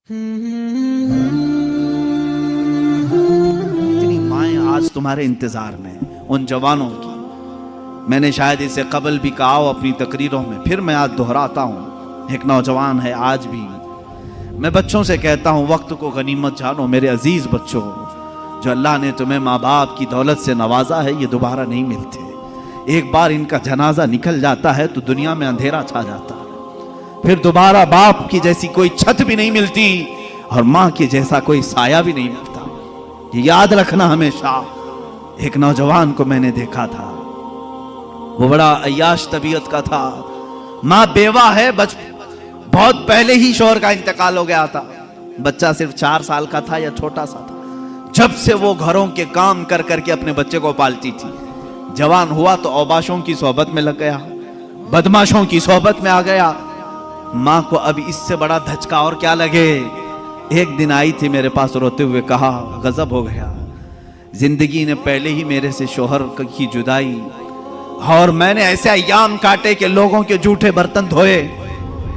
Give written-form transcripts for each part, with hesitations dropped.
इतनी माएँ आज तुम्हारे इंतजार में, उन जवानों की। मैंने शायद इसे कबल भी कहा हो अपनी तकरीरों में, फिर मैं आज दोहराता हूँ। एक नौजवान है आज भी। मैं बच्चों से कहता हूँ, वक्त को गनीमत जानो मेरे अजीज बच्चों। जो अल्लाह ने तुम्हें माँ बाप की दौलत से नवाजा है, ये दोबारा नहीं मिलते। एक बार इनका जनाजा निकल जाता है तो दुनिया में अंधेरा छा जाता है। फिर दोबारा बाप की जैसी कोई छत भी नहीं मिलती और माँ के जैसा कोई साया भी नहीं मिलता। ये याद रखना हमेशा। एक नौजवान को मैंने देखा था, वो बड़ा अय्याश तबीयत का था। माँ बेवा है, बहुत पहले ही शौहर का इंतकाल हो गया था। बच्चा सिर्फ 4 साल का था या छोटा सा था। जब से वो घरों के काम कर करके अपने बच्चे को पालती थी। जवान हुआ तो औबाशों की सोहबत में लग गया, बदमाशों की सोहबत में आ गया। माँ को अब इससे बड़ा धचका और क्या लगे। एक दिन आई थी मेरे पास रोते हुए, कहा गजब हो गया, जिंदगी ने पहले ही मेरे से शोहर की जुदाई, और मैंने ऐसे अय्याम काटे कि लोगों के जूठे बर्तन धोए,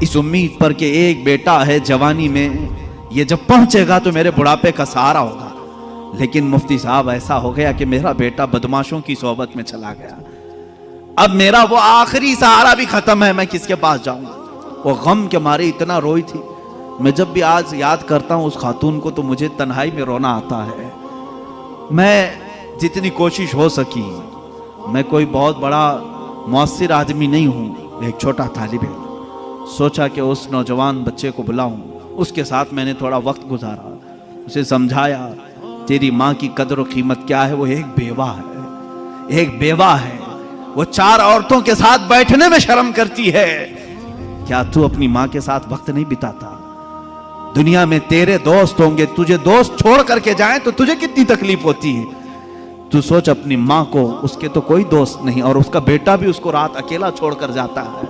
इस उम्मीद पर कि एक बेटा है जवानी में, ये जब पहुंचेगा तो मेरे बुढ़ापे का सहारा होगा। लेकिन मुफ्ती साहब ऐसा हो गया कि मेरा बेटा बदमाशों की सोहबत में चला गया। अब मेरा वो आखिरी सहारा भी खत्म है, मैं किसके पास जाऊंगा। वो गम के मारे इतना रोई थी। मैं जब भी आज याद करता हूँ उस खातून को तो मुझे तन्हाई में रोना आता है। मैं जितनी कोशिश हो सकी, मैं कोई बहुत बड़ा मुअस्सिर आदमी नहीं हूँ, एक छोटा तालिब इल्म। सोचा कि उस नौजवान बच्चे को बुलाऊं। उसके साथ मैंने थोड़ा वक्त गुजारा, उसे समझाया तेरी माँ की कदर और कीमत क्या है। वो एक बेवा है, एक बेवा है। वो 4 औरतों के साथ बैठने में शर्म करती है। क्या तू अपनी माँ के साथ वक्त नहीं बिताता? दुनिया में तेरे दोस्त होंगे, तुझे दोस्त छोड़ करके जाएं तो तुझे कितनी तकलीफ होती है। तू सोच अपनी माँ को, उसके तो कोई दोस्त नहीं, और उसका बेटा भी उसको रात अकेला छोड़कर जाता है।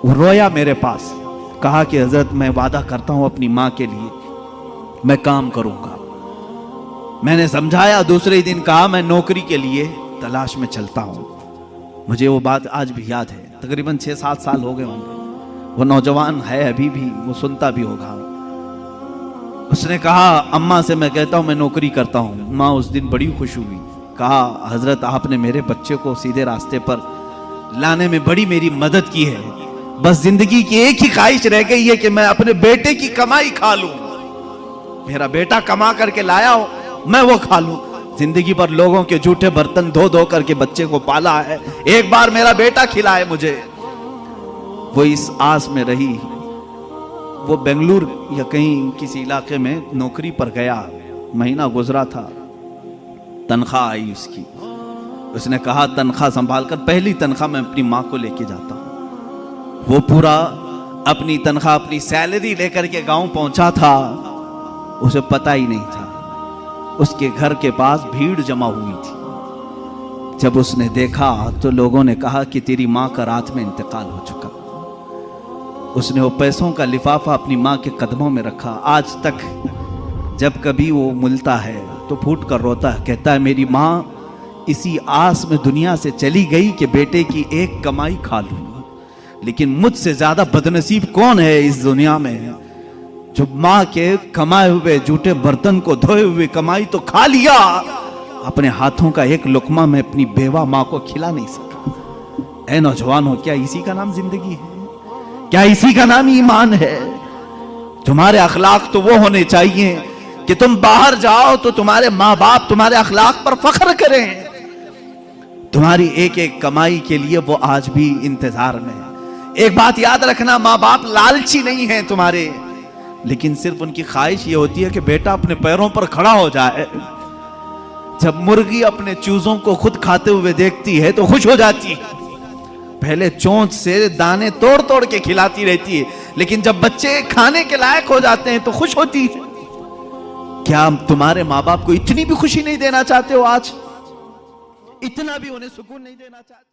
वो रोया मेरे पास, कहा कि हजरत मैं वादा करता हूं अपनी माँ के लिए मैं काम करूंगा। मैंने समझाया। दूसरे दिन कहा मैं नौकरी के लिए तलाश में चलता हूं। मुझे वो बात आज भी याद है। तकरीबन 6-7 साल हो गए होंगे। वो नौजवान है अभी भी, वो सुनता भी होगा। उसने कहा अम्मा से मैं कहता हूं मैं नौकरी करता हूं। माँ उस दिन बड़ी खुश हुई, कहा हजरत आपने मेरे बच्चे को सीधे रास्ते पर लाने में बड़ी मेरी मदद की है। बस जिंदगी की एक ही ख्वाहिश रह गई है कि मैं अपने बेटे की कमाई खा लूं। मेरा बेटा कमा करके लाया हो, मैं वो खा लूं। जिंदगी भर लोगों के जूठे बर्तन धो धो करके बच्चे को पाला है, एक बार मेरा बेटा खिलाए मुझे। वो इस आस में रही। वो बेंगलुरु या कहीं किसी इलाके में नौकरी पर गया। महीना गुजरा था, तनख्वाह आई उसकी। उसने कहा तनख्वाह संभाल कर, पहली तनख्वाह मैं अपनी माँ को लेके जाता हूँ। वो पूरा अपनी तनख्वाह, अपनी सैलरी लेकर के गांव पहुंचा था। उसे पता ही नहीं था उसके घर के पास भीड़ जमा हुई थी। जब उसने देखा तो लोगों ने कहा कि तेरी माँ का रात में इंतकाल हो चुका। उसने वो पैसों का लिफाफा अपनी माँ के कदमों में रखा। आज तक जब कभी वो मिलता है तो फूट कर रोता है, कहता है मेरी माँ इसी आस में दुनिया से चली गई कि बेटे की एक कमाई खा लूँ। लेकिन मुझसे ज्यादा बदनसीब कौन है इस दुनिया में, जो माँ के कमाए हुए जूठे बर्तन को धोए हुए कमाई तो खा लिया, अपने हाथों का एक लुकमा में अपनी बेवा माँ को खिला नहीं सका। ऐ नौजवानों, क्या इसी का नाम जिंदगी है? क्या इसी का नाम ईमान है? तुम्हारे अखलाक तो वो होने चाहिए कि तुम बाहर जाओ तो तुम्हारे माँ बाप तुम्हारे अखलाक पर फख्र करें। तुम्हारी एक एक कमाई के लिए वो आज भी इंतजार में है। एक बात याद रखना, माँ बाप लालची नहीं है तुम्हारे, लेकिन सिर्फ उनकी ख्वाहिश ये होती है कि बेटा अपने पैरों पर खड़ा हो जाए। जब मुर्गी अपने चूजों को खुद खाते हुए देखती है तो खुश हो जाती है। पहले चोंच से दाने तोड़ तोड़ के खिलाती रहती है, लेकिन जब बच्चे खाने के लायक हो जाते हैं तो खुश होती है। क्या तुम्हारे माँ बाप को इतनी भी खुशी नहीं देना चाहते हो? आज इतना भी उन्हें सुकून नहीं देना चाहते?